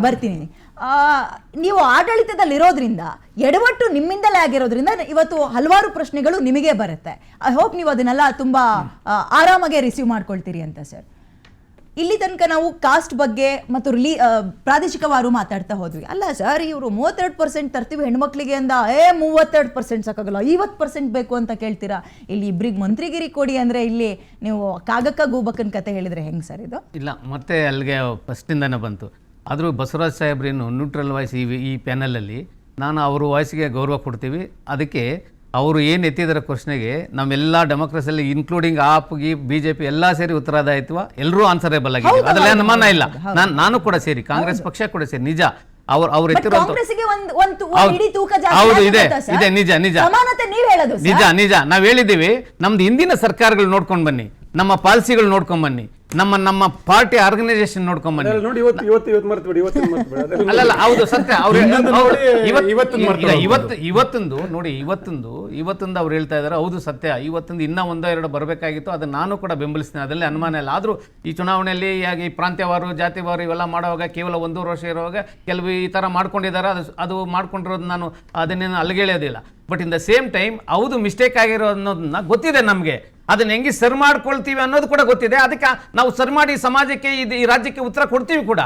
ಬರ್ತೀನಿ. ನೀವು ಆಡಳಿತದಲ್ಲಿರೋದ್ರಿಂದ ಎಡವಟ್ಟು ನಿಮ್ಮಿಂದಲೇ ಆಗಿರೋದ್ರಿಂದ ಇವತ್ತು ಹಲವಾರು ಪ್ರಶ್ನೆಗಳು ನಿಮಗೆ ಬರುತ್ತೆ. ಐ ಹೋಪ್ ನೀವು ಅದನ್ನೆಲ್ಲ ತುಂಬಾ ಆರಾಮಾಗೆ ರಿಸೀವ್ ಮಾಡ್ಕೊಳ್ತೀರಿ ಅಂತ ಸರ್. ಇಲ್ಲಿ ತನಕ ನಾವು ಕಾಸ್ಟ್ ಬಗ್ಗೆ ಮತ್ತು ಪ್ರಾದೇಶಿಕವಾರು ಮಾತಾಡ್ತಾ ಹೋದ್ವಿ. ಅಲ್ಲ ಸರ್, ಇವರು 32% ತರ್ತೀವಿ ಹೆಣ್ಮಕ್ಳಿಗೆ ಅಂದ 32% ಸಾಕಾಗಲ್ಲ, 50% ಬೇಕು ಅಂತ ಕೇಳ್ತೀರಾ. ಇಲ್ಲಿ ಇಬ್ರಿಗೆ ಮಂತ್ರಿಗಿರಿ ಕೊಡಿ ಅಂದ್ರೆ ಇಲ್ಲಿ ನೀವು ಕಾಗಕ್ಕ ಗೂಬಕ್ಕನ ಕತೆ ಹೇಳಿದ್ರೆ ಹೆಂಗ್ ಸರ್ ಇದು? ಇಲ್ಲ, ಮತ್ತೆ ಅಲ್ಲಿಗೆ ಫಸ್ಟಿಂದನೇ ಬಂತು. ಆದರೂ ಬಸವರಾಜ್ ಸಾಹೇಬ್ರೇನು ನ್ಯೂಟ್ರಲ್ ವಾಯ್ಸ್ ಈ ಪ್ಯಾನಲಲ್ಲಿ ನಾನು ಅವ್ರ ವಾಯ್ಸ್ಗೆ ಗೌರವ ಕೊಡ್ತೀವಿ. ಅದಕ್ಕೆ ಅವರು ಏನು ಎತ್ತಿದರ ಕ್ವಶನ್ಗೆ ನಮ್ಮೆಲ್ಲ ಡೆಮೋಕ್ರಸಿಯಲ್ಲಿ ಇನ್ಕ್ಲೂಡಿಂಗ್ ಆಪ್ಗೆ BJP ಎಲ್ಲ ಸೇರಿ ಉತ್ತರದಾಯಿತ್ವ ಎಲ್ಲರೂ ಆನ್ಸರೇಬಲ್ ಆಗಿದ್ದೀವಿ, ಅದರಲ್ಲಿ ಅನುಮಾನ ಇಲ್ಲ. ನಾನು ಕೂಡ ಸೇರಿ, ಕಾಂಗ್ರೆಸ್ ಪಕ್ಷ ಕೂಡ ಸೇರಿ. ನಿಜ, ಅವ್ರು ಎತ್ತಿರೋ ಹೌದು, ಇದೆ ಇದೆ, ನಿಜ ನಿಜ ನಿಜ ನಿಜ. ನಾವ್ ಹೇಳಿದ್ದೀವಿ, ನಮ್ದು ಹಿಂದಿನ ಸರ್ಕಾರಗಳು ನೋಡ್ಕೊಂಡ್ ಬನ್ನಿ, ನಮ್ಮ ಪಾಲಿಸಿಗಳು ನೋಡ್ಕೊಂಡ್ ಬನ್ನಿ, ನಮ್ಮ ಪಾರ್ಟಿ ಆರ್ಗನೈಸೇಷನ್ ನೋಡ್ಕೊಂಡ್ ಬನ್ನಿ. ಅಲ್ಲಲ್ಲ, ಹೌದು ಸತ್ಯ. ಇವತ್ತೊಂದು ನೋಡಿ, ಇವತ್ತೊಂದು ಅವ್ರು ಹೇಳ್ತಾ ಇದಾರೆ, ಹೌದು ಸತ್ಯ. ಇವತ್ತೊಂದು ಇನ್ನೂ 1-2 ಬರಬೇಕಾಗಿತ್ತು, ಅದನ್ನ ನಾನು ಕೂಡ ಬೆಂಬಲಿಸ್ತೀನಿ, ಅದರಲ್ಲಿ ಅನುಮಾನ ಇಲ್ಲ. ಆದ್ರೂ ಈ ಚುನಾವಣೆಯಲ್ಲಿ ಈ ಪ್ರಾಂತ್ಯವಾರು ಜಾತಿವಾರು ಇವೆಲ್ಲ ಮಾಡುವಾಗ ಕೇವಲ 1 ವರ್ಷ ಇರುವಾಗ ಕೆಲವು ಈ ತರ ಮಾಡ್ಕೊಂಡಿದ್ದಾರೆ. ಅದು ಮಾಡ್ಕೊಂಡಿರೋದು ನಾನು ಅದನ್ನೇನು ಅಲ್ಲಿಗೇಳೋದಿಲ್ಲ. But in the same time ಹೌದು ಮಿಸ್ಟೇಕ್ ಆಗಿರೋ ಅನ್ನೋದನ್ನ ಗೊತ್ತಿದೆ ನಮಗೆ. ಅದನ್ನ ಹೆಂಗೆ ಸರಿ ಮಾಡ್ಕೊಳ್ತೀವಿ ಅನ್ನೋದು ಕೂಡ ಗೊತ್ತಿದೆ. ಅದಕ್ಕೆ ನಾವು ಸರಿ ಮಾಡಿ ಸಮಾಜಕ್ಕೆ ಈ ರಾಜ್ಯಕ್ಕೆ ಉತ್ತರ ಕೊಡ್ತೀವಿ ಕೂಡ.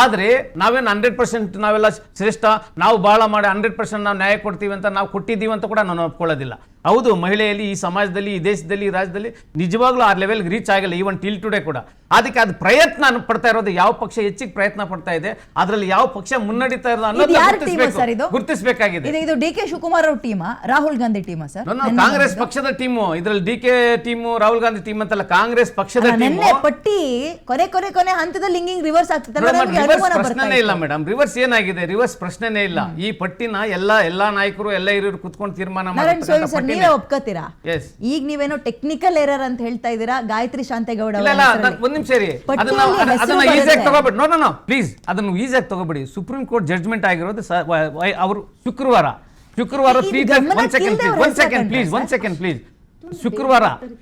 ಆದ್ರೆ ನಾವೇನು 100% ನಾವೆಲ್ಲ ಶ್ರೇಷ್ಠ, ನಾವು ಬಹಳ ಮಾಡಿ 100% ನಾವು ನ್ಯಾಯ ಕೊಡ್ತೀವಿ ಅಂತ ನಾವು ಕೊಟ್ಟಿದ್ದೀವಿ ಅಂತ ಕೂಡ ನಾನು ಒಪ್ಕೊಳ್ಳೋದಿಲ್ಲ. ಹೌದು, ಮಹಿಳೆಯಲ್ಲಿ ಈ ಸಮಾಜದಲ್ಲಿ, ಈ ದೇಶದಲ್ಲಿ, ಈ ರಾಜ್ಯದಲ್ಲಿ ನಿಜವಾಗ್ಲೂ ಆ ಲೆವೆಲ್ಗೆ ರೀಚ್ ಆಗಿಲ್ಲ, ಈವನ್ ಟಿಲ್ ಟುಡೇ ಕೂಡ. ಅದಕ್ಕೆ ಅದು ಪ್ರಯತ್ನ ಪಡ್ತಾ ಇರೋದು ಯಾವ ಪಕ್ಷ ಹೆಚ್ಚಿಗೆ ಪ್ರಯತ್ನ ಪಡ್ತಾ ಇದೆ, ಅದರಲ್ಲಿ ಯಾವ ಪಕ್ಷ ಮುನ್ನಡೀತಾ ಇರೋದು ಅನ್ನೋದು ಗುರುತಿಸಬೇಕಾಗಿದೆ. ಇದು DK ಶಿವಕುಮಾರ್ ಅವ್ರ ಟೀಮಾ, ರಾಹುಲ್ ಗಾಂಧಿ ಟೀಮಾ ಸರ್? ಕಾಂಗ್ರೆಸ್ ಪಕ್ಷದ ಟೀಮು. ಇದರಲ್ಲಿ DK team, Rahul Gandhi team ಅಂತಲ್ಲ, ಕಾಂಗ್ರೆಸ್ ಪಕ್ಷದ ಟೀಮು. ಪಟ್ಟಿ ಕೊನೆ ಹಂತದಲ್ಲಿ ಹಿಂಗಿಂಗ್ ರಿವರ್ಸ್ ಆಗ್ತಿದೆ. ಪ್ರಶ್ನೆನೇ ಇಲ್ಲ ಮೇಡಮ್, ರಿವರ್ಸ್ ಏನಾಗಿದೆ? ರಿವರ್ಸ್ ಪ್ರಶ್ನೆನೇ ಇಲ್ಲ. ಈ ಪಟ್ಟಿನ ಎಲ್ಲಾ ನಾಯಕರು ಎಲ್ಲ ಹಿರಿಯರು ಕುತ್ಕೊಂಡು ತೀರ್ಮಾನ ಮಾಡ್ತಾರೆ. ನೀವೇ ಒಪ್ಕೋತೀರಾ? ಈಗ ನೀವೇನೋ ಟೆಕ್ನಿಕಲ್ ಎರರ್ ಅಂತ ಹೇಳ್ತಾ ಇದ್ದೀರಾ. ಗಾಯತ್ರಿ ಶಾಂತೇಗೌಡ ಒಂದ್ ನಿಮಿಷ ರೀ, ಅದನ್ನ ಈಸಿಯಾಗಿ ತಗೋಬೇಡಿ. ನೋ ಪ್ಲೀಸ್, ಅದನ್ನು ಈಸಿಯಾಗಿ ತಗೋಬೇಡಿ. ಸುಪ್ರೀಂ ಕೋರ್ಟ್ ಜಡ್ಜ್ಮೆಂಟ್ ಆಗಿರೋದು ಅವರು ಶುಕ್ರವಾರ ಒನ್ ಸೆಕೆಂಡ್ ಪ್ಲೀಸ್.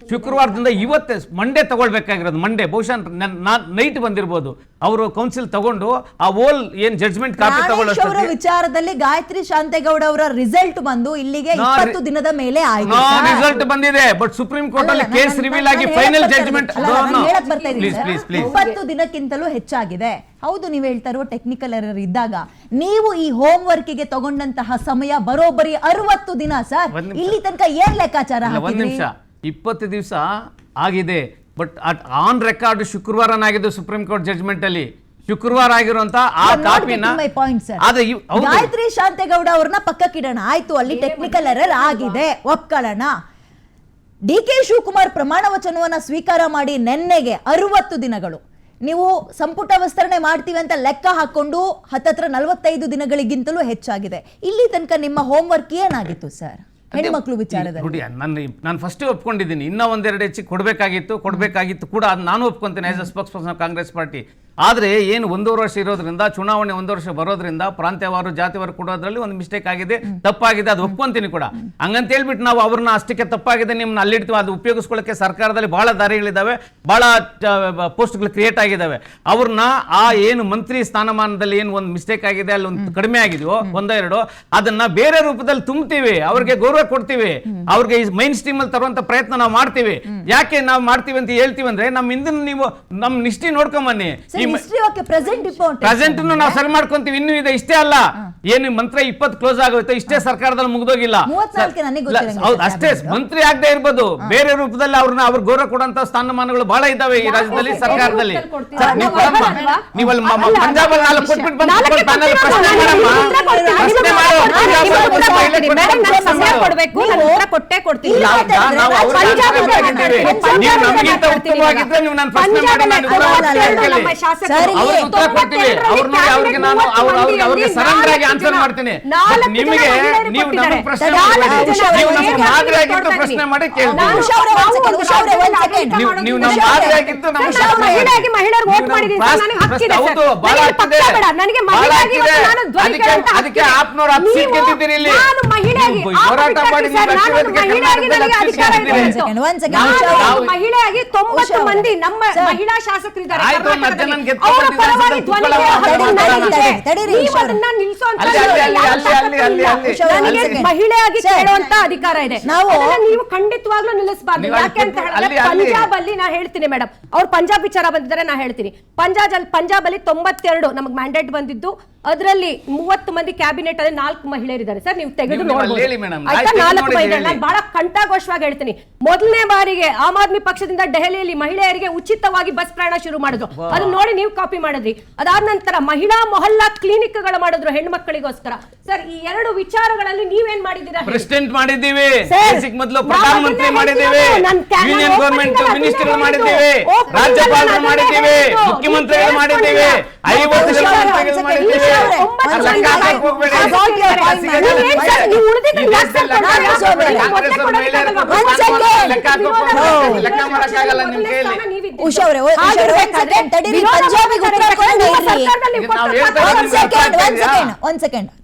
ಶುಕ್ರವಾರದಿಂದ ಇವತ್ತೇ ಮಂಡೇ ತಗೊಳ್ಬೇಕಾಗಿರೋದು. ಮಂಡೇ ಬಹುಶಃ ನೈಟ್ ಬಂದಿರಬಹುದು. ಅವರು ಕೌನ್ಸಿಲ್ ತಗೊಂಡು ಆ ಓಲ್ ಏನ್ ಜಡ್ಜ್ಮೆಂಟ್ ಕಾಪಿ ತಗೊಳ್ಳೋ ವಿಚಾರದಲ್ಲಿ ಗಾಯತ್ರಿ ಶಾಂತೇಗೌಡ ಅವರ ರಿಸಲ್ಟ್ ಬಂದು ಇಲ್ಲಿಗೆ 20 ದಿನದ ಮೇಲೆ ಆಯ್ತು. ರಿಸಲ್ಟ್ ಬಂದಿದೆ, ಬಟ್ ಸುಪ್ರೀಂ ಕೋರ್ಟ್ ಅಲ್ಲಿ ಕೇಸ್ ರಿವೀಲ್ ಆಗಿ ಫೈನಲ್ ಜಡ್ಜ್ಮೆಂಟ್ 20 ದಿನಕ್ಕಿಂತಲೂ ಹೆಚ್ಚಾಗಿದೆ. ಹೌದು, ನೀವು ಹೇಳ್ತಾ ಇರುವ ಟೆಕ್ನಿಕಲ್ ಎರರ್ ಇದ್ದಾಗ ನೀವು ಈ ಹೋಮ್ ವರ್ಕ್ ಗೆ ತಗೊಂಡಂತಹ ಸಮಯ ಬರೋಬ್ಬರಿ 60 ದಿನ ಸರ್. ಇಲ್ಲಿ ತನಕ ಏನ್ ಲೆಕ್ಕಾಚಾರ? 20 ದಿವಸ ಆಗಿದೆ, ಬಟ್ ಆನ್ ರೆಕಾರ್ಡ್ ಶುಕ್ರವಾರನಾಗಿದೆ ಸುಪ್ರೀಂ ಕೋರ್ಟ್ ಜಡ್ಜ್ಮೆಂಟ್ ಅಲ್ಲಿ. ಶುಕ್ರವಾರ ಆಗಿರುವಂತ ಆ ಕಾಪಿನ ಗಾಯತ್ರಿ ಶಾಂತೇಗೌಡ ಅವ್ರನ್ನ ಪಕ್ಕಕ್ಕಿಡೋಣ, ಆಯ್ತು, ಅಲ್ಲಿ ಟೆಕ್ನಿಕಲ್ ಎರರ್ ಆಗಿದೆ, ಒಪ್ಕೊಳ್ಳೋಣ. DK ಶಿವಕುಮಾರ್ ಪ್ರಮಾಣ ವಚನವನ್ನ ಸ್ವೀಕಾರ ಮಾಡಿ ನೆನ್ನೆಗೆ 60 ದಿನಗಳು. ನೀವು ಸಂಪುಟ ವಿಸ್ತರಣೆ ಮಾಡ್ತೀವಿ ಅಂತ ಲೆಕ್ಕ ಹಾಕೊಂಡು ಹತ್ತತ್ರ 45 ದಿನಗಳಿಗಿಂತಲೂ ಹೆಚ್ಚಾಗಿದೆ. ಇಲ್ಲಿ ತನಕ ನಿಮ್ಮ ಹೋಮ್ ವರ್ಕ್ ಏನಾಗಿತ್ತು ಸರ್ ಹೆಣ್ಮಕ್ಳು ವಿಚಾರದಲ್ಲಿ? ನಾನು ಫಸ್ಟ್ ಒಪ್ಕೊಂಡಿದ್ದೀನಿ, ಇನ್ನೂ 1-2 ಹೆಚ್ಚಿಗೆ ಕೊಡಬೇಕಾಗಿತ್ತು ಕೂಡ. ಅದು ನಾನು ಒಪ್ಕೊಂತೀನಿ as a spokesperson Congress party. ಆದರೆ ಏನು 1.5 ವರ್ಷ ಇರೋದ್ರಿಂದ, ಚುನಾವಣೆ 1 ವರ್ಷ ಬರೋದ್ರಿಂದ ಪ್ರಾಂತ್ಯವಾರು ಜಾತಿವಾರು ಕೊಡೋದ್ರಲ್ಲಿ ಒಂದು ಮಿಸ್ಟೇಕ್ ಆಗಿದೆ, ತಪ್ಪಾಗಿದೆ, ಅದು ಒಪ್ಕೊಂತೀನಿ ಕೂಡ. ಹಂಗಂತ ಹೇಳ್ಬಿಟ್ಟು ನಾವು ಅವ್ರನ್ನ ಅಷ್ಟಕ್ಕೆ ತಪ್ಪಾಗಿದೆ ನಿಮ್ಮನ್ನ ಅಲ್ಲಿಡ್ತೀವಿ, ಅದು ಉಪಯೋಗಿಸ್ಕೊಳ್ಳೋಕ್ಕೆ ಸರ್ಕಾರದಲ್ಲಿ ಬಹಳ ದಾರಿಗಳಿದ್ದಾವೆ, ಬಹಳ ಪೋಸ್ಟ್ಗಳು ಕ್ರಿಯೇಟ್ ಆಗಿದ್ದಾವೆ. ಅವ್ರನ್ನ ಆ ಏನು ಮಂತ್ರಿ ಸ್ಥಾನಮಾನದಲ್ಲಿ ಏನು ಒಂದು ಮಿಸ್ಟೇಕ್ ಆಗಿದೆ, ಅಲ್ಲಿ ಒಂದು ಕಡಿಮೆ ಆಗಿದೆಯೋ 1-2, ಅದನ್ನ ಬೇರೆ ರೂಪದಲ್ಲಿ ತುಂಬ್ತೀವಿ, ಅವ್ರಿಗೆ ಗೌರವ ಕೊಡ್ತೀವಿ, ಅವ್ರಿಗೆ ಮೈನ್ ಸ್ಟ್ರೀಮ್ ಅಲ್ಲಿ ತರುವಂತ ಪ್ರಯತ್ನ ನಾವು ಮಾಡ್ತೀವಿ. ಯಾಕೆ ನಾವು ಮಾಡ್ತೀವಿ ಅಂತ ಹೇಳ್ತೀವಿ ಅಂದ್ರೆ, ನಮ್ಮ ಹಿಂದಿನ ನೀವು ನಮ್ಮ ನಿಷ್ಠೆ ನೋಡ್ಕೊಂಬನ್ನಿ. ಪ್ರೆಸೆಂಟ್ ನಾವು ಸರಿ ಮಾಡ್ಕೊಂತೀವಿ, ಇನ್ನೂ ಇದೆ. ಇಷ್ಟೇ ಅಲ್ಲ, ಏನು ಮಂತ್ರಿ 20 ಕ್ಲೋಸ್ ಆಗೋಯ್ತು, ಇಷ್ಟೇ ಸರ್ಕಾರದಲ್ಲಿ ಮುಗಿದೋಗಿಲ್ಲ. ಹೌದು, ಅಷ್ಟೇ ಮಂತ್ರಿ ಆಗದೆ ಇರ್ಬೋದು, ಬೇರೆ ರೂಪದಲ್ಲಿ ಅವ್ರನ್ನ ಅವ್ರ ಗೌರವ ಕೊಡುವಂತ ಸ್ಥಾನಮಾನಗಳು ಬಹಳ ಇದಾವೆ ಈ ರಾಜ್ಯದಲ್ಲಿ, ಸರ್ಕಾರದಲ್ಲಿ. ನೀವಲ್ಲಿ ಪಂಜಾಬ್ ಅಲ್ಲಿ ಕೊಟ್ಬಿಟ್ಟು ಆನ್ಸರ್ ಮಾಡ್ತೀನಿ. ನಿಮಗೆ ನೀವು ನಮ್ಮ ಪ್ರಶ್ನೆ ಪ್ರಶ್ನೆ ಮಾಡಿ ನೀವು ನಮ್ಮ ಮಾದರಿಯಾಗಿದ್ದು ಅದಕ್ಕೆ ಆಪ್ನವ್ರು 10 ಸೀಟ್ ಗೆದ್ದಿದ್ದೀರಿ ಇಲ್ಲಿ. ಹೋರಾಟ ಮಾಡಿ ಮಹಿಳೆಯಾಗಿ 90 ಮಂದಿ ನಮ್ಮ ಮಹಿಳಾ ಶಾಸಕರಿದ್ದಾರೆ. ತಡೀರಿ, ನೀವು ಉಷಾ ಅದನ್ನ ನಿಲ್ಸೋಂತ ಅಲ್ಲಿ. ನನಗೆ ಮಹಿಳೆಯಾಗಿ ಕೇಳುವಂತ ಅಧಿಕಾರ ಇದೆ. ನಾವು- ಅದನ್ನ ನೀವು ಖಂಡಿತವಾಗ್ಲೂ ನಿಲ್ಲಿಸಬಾರ್ದು. ನೀವು ಯಾಕೆ ಅಂತ ಹೇಳಿದ್ರೆ ಅಲ್ಲಿ. ಪಂಜಾಬ್ ಅಲ್ಲಿ ನಾ ಹೇಳ್ತೀನಿ ಮೇಡಮ್, ಅವ್ರು ಪಂಜಾಬ್ ವಿಚಾರ ಬಂದಿದ್ದಾರೆ, ನಾ ಹೇಳ್ತೀನಿ. ಪಂಜಾಬ್ ಅಲ್ಲಿ 92 ನಮಗೆ ಮ್ಯಾಂಡೇಟ್ ಬಂದಿದ್ದು, ಅದರಲ್ಲಿ 30 ಮಂದಿ ಕ್ಯಾಬಿನೆಟ್ ಅಲ್ಲಿ 4 ಮಹಿಳೆಯರಿದ್ದಾರೆ ಸರ್. ನೀವು ತೆಗೆದು ನೀವು ನೋಡ್ಬೋದು ಹೇಳಿ ಮೇಡಮ್. ಆಯ್ತಾ? ಆಯ್ತು, 4 ನೋಡಿ ಮಹಿಳೆ. ಹೇಳಿ. ನಾನು ಬಹಳ ಕಂಠಘೋಷವಾಗಿ ಹೇಳ್ತೀನಿ, ಮೊದಲನೇ ಬಾರಿಗೆ ಆಮ್ ಆದ್ಮಿ ಪಕ್ಷದಿಂದ ದೆಹಲಿಯಲ್ಲಿ ಮಹಿಳೆಯರಿಗೆ ಉಚಿತವಾಗಿ ಬಸ್ ಪ್ರಯಾಣ ಶುರು ಮಾಡಿದ್ರು. ಅದನ್ನ ನೋಡಿ ನೀವು ಕಾಪಿ ಮಾಡಿದ್ರಿ. ಅದಾದ ನಂತರ ಮಹಿಳಾ ಮೊಹಲ್ಲಾ ಕ್ಲಿನಿಕ್ಗಳು ಮಾಡಿದ್ರು ಹೆಣ್ಮಕ್ಕಳಿಗೋಸ್ಕರ. ಸರ್, ಈ 2 ವಿಚಾರಗಳಲ್ಲಿ ನೀವೇನ್ ಮಾಡಿದ್ದೀರಾ? ಪ್ರೆಸಿಡೆಂಟ್ ಮಾಡಿದ್ದೀವಿ, ಸರ್, ಬೇಸಿಕ್ ಮೊದಲು ಪ್ರಧಾನಮಂತ್ರಿ ನಾವು ಮಾಡಿದ್ದೀವಿ, ಅದನ್ನೇ ಯೂನಿಯನ್ ಗವರ್ಮೆಂಟ್ ಹೇಳ್ತಿರೋದು. ಮಿನಿಸ್ಟರ್ ಅದನ್ನೇ ಮಾಡಿದ್ದೀವಿ, ಹೇಳ್ತಿರೋದು. ರಾಜ್ಯಪಾಲರು ಮಾಡಿದ್ದೀವಿ, ಹೇಳ್ತಿರೋದು. ಮುಖ್ಯಮಂತ್ರಿಗಳು ಮಾಡಿದ್ದೀವಿ, 50 ಜನ ಮಂತ್ರಿಗಳು ಮಾಡಿದ್ದೀವಿ. ಲೆಕ್ಕ ಹಾಕಕ್ ಹೋಗ್ಬೇಡಿ. ನೀವು ಉಳಿದಿದ್ದು ಯಾಕೆ ಸರ್ ಕೊಡ್ತಾರೆ? ಕಾಂಗ್ರೆಸ್ ಅವ್ರ ಮಹಿಳೆಯರಿಗೆ ಲೆಕ್ಕ ಹಾಕಕ್ ಹೋಗ್ಬೇಡಿ. ಲೆಕ್ಕ ಮಾಡಕ್ಕಾಗಲ್ಲ ನಿಮ್ ಕೈಯಲ್ಲಿ. ಉಷಾ ಅವರೇ, ತಡೀರಿ, ಪಂಜಾಬಿಗೆ ಉತ್ತರ ಕೊಡೋಣ ಇರ್ರಿ. ನಾವು ಹೇಳ್ತಾ ಇದ್ದೀವಿ. ಒಂದ್ ಸೆಕೆಂಡ್